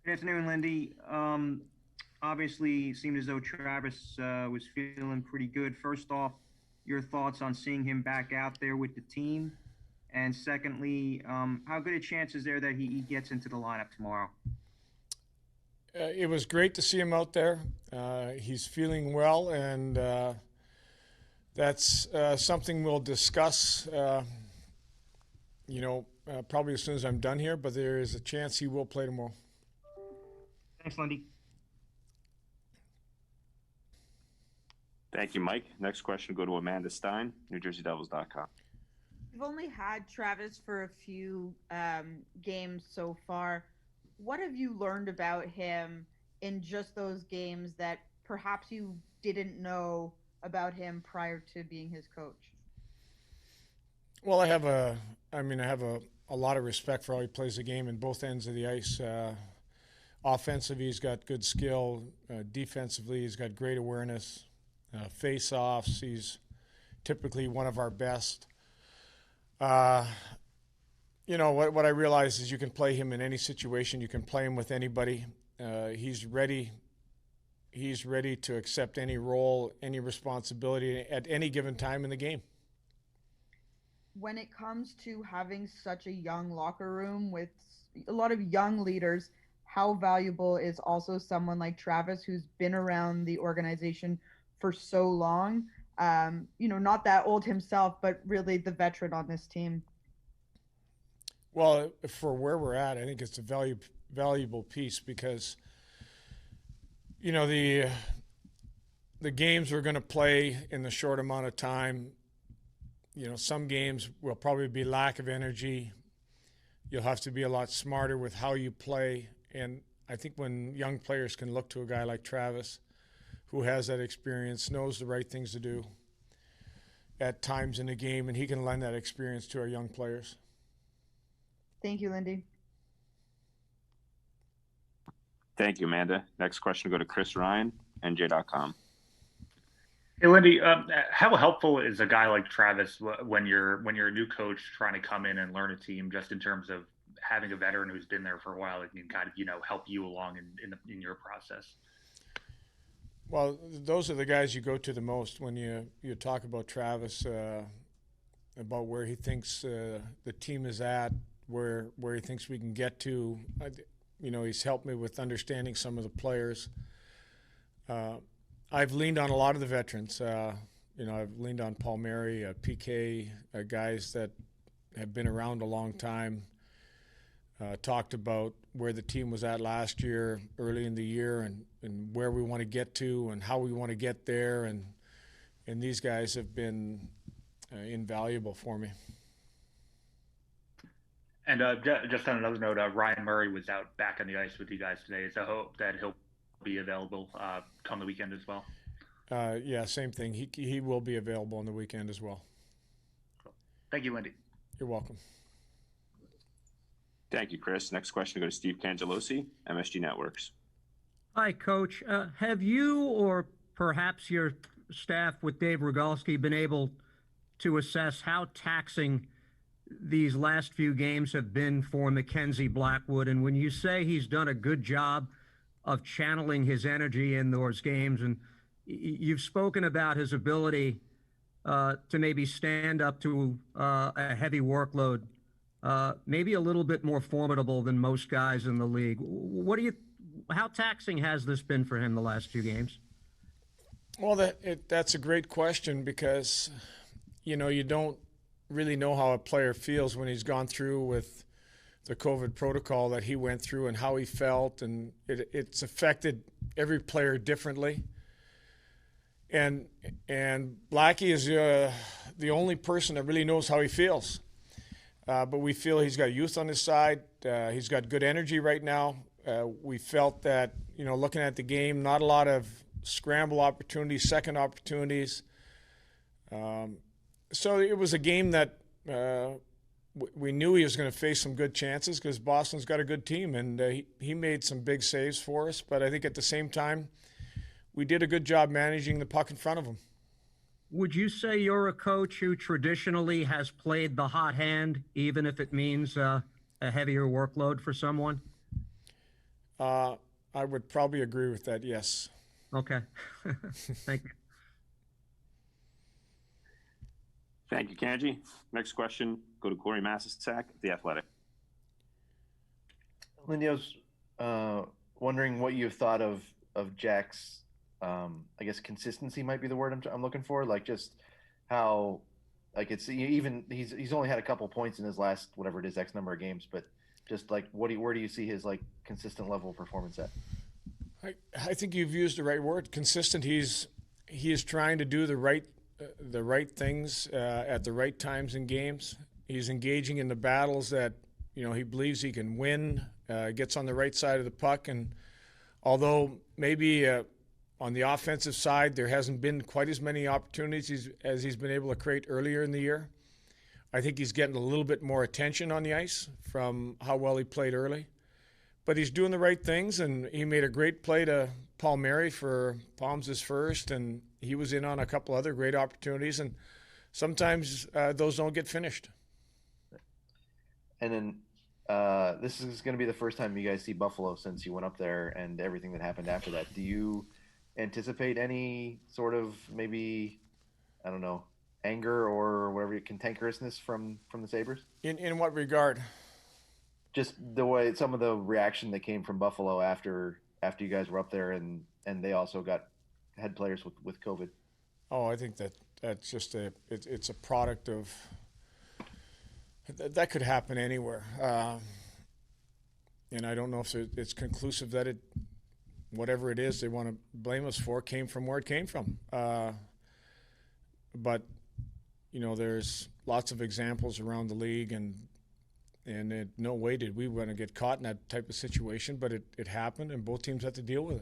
Good afternoon, Lindy. Obviously, it seemed as though Travis was feeling pretty good. First off, your thoughts on seeing him back out there with the team, and secondly, how good a chance is there that he gets into the lineup tomorrow? It was great to see him out there. He's feeling well, and that's something we'll discuss. Probably as soon as I'm done here. But there is a chance he will play tomorrow. Thanks, Lindy. Thank you, Mike. Next question will go to Amanda Stein, NewJerseyDevils.com. You've only had Travis for a few games so far. What have you learned about him in just those games that perhaps you didn't know about him prior to being his coach? Well, I have a lot of respect for how he plays the game in both ends of the ice. Offensively, he's got good skill. Defensively, he's got great awareness. Face-offs, he's typically one of our best. Uh, what I realize is you can play him in any situation. You can play him with anybody. He's ready. He's ready to accept any role, any responsibility at any given time in the game. When it comes to having such a young locker room with a lot of young leaders, how valuable is also someone like Travis who's been around the organization for so long? Not that old himself, but really the veteran on this team. Well, for where we're at, I think it's a valuable piece because the games we're going to play in the short amount of time. Some games will probably be lack of energy. You'll have to be a lot smarter with how you play. And I think when young players can look to a guy like Travis, who has that experience, knows the right things to do at times in the game, and he can lend that experience to our young players. Thank you, Lindy. Thank you, Amanda. Next question will go to Chris Ryan, NJ.com. Hey, Lindy, how helpful is a guy like Travis when you're a new coach trying to come in and learn a team, just in terms of having a veteran who's been there for a while and can kind of help you along in your process? Well, those are the guys you go to the most when you talk about Travis, about where he thinks the team is at, where he thinks we can get to. He's helped me with understanding some of the players. I've leaned on a lot of the veterans. I've leaned on Palmieri, PK, guys that have been around a long time. Talked about where the team was at last year, early in the year, and where we want to get to and how we want to get there. And these guys have been invaluable for me. And just on another note, Ryan Murray was out back on the ice with you guys today. It's a hope that he'll be available come the weekend as well. Yeah, same thing. He will be available on the weekend as well. Cool. Thank you, Lindy. You're welcome. Thank you, Chris. Next question will go to Steve Cangelosi, MSG Networks. Hi, Coach. Have you or perhaps your staff with Dave Rogalski been able to assess how taxing these last few games have been for Mackenzie Blackwood? And when you say he's done a good job of channeling his energy in those games, and you've spoken about his ability to maybe stand up to a heavy workload, maybe a little bit more formidable than most guys in the league. How taxing has this been for him the last few games? Well, that's a great question because, you don't really know how a player feels when he's gone through with the COVID protocol that he went through and how he felt, and it's affected every player differently. And Blackie is the only person that really knows how he feels. But we feel he's got youth on his side. He's got good energy right now. We felt that, looking at the game, not a lot of scramble opportunities, second opportunities. So it was a game that we knew he was going to face some good chances because Boston's got a good team, and he made some big saves for us. But I think at the same time, we did a good job managing the puck in front of him. Would you say you're a coach who traditionally has played the hot hand, even if it means a heavier workload for someone? I would probably agree with that. Yes. Okay. Thank you. Thank you, Kanji. Next question, go to Corey Massasack, The Athletic. Lindy, I was wondering what you've thought of Jack's, I guess consistency might be the word I'm looking for. Like just how, like it's even he's only had a couple points in his last whatever it is X number of games, but just like where do you see his like consistent level of performance at? I think you've used the right word, consistent. He is trying to do the right things at the right times in games. He's engaging in the battles that he believes he can win. Gets on the right side of the puck, and although maybe on the offensive side there hasn't been quite as many opportunities as he's been able to create earlier in the year, I think he's getting a little bit more attention on the ice from how well he played early. But he's doing the right things, and he made a great play to Paul Mary for Palms' first, and he was in on a couple other great opportunities, and sometimes those don't get finished. And then this is going to be the first time you guys see Buffalo since you went up there and everything that happened after that. Do you anticipate any sort of maybe, I don't know, anger or whatever, cantankerousness from the Sabres? In what regard? Just the way some of the reaction that came from Buffalo after you guys were up there, and they also had players with COVID. Oh, I think that's just it's a product of that could happen anywhere, and I don't know if it's conclusive that whatever it is they want to blame us for came from where it came from. But there's lots of examples around the league, and in no way did we want to get caught in that type of situation, but it happened, and both teams had to deal with it.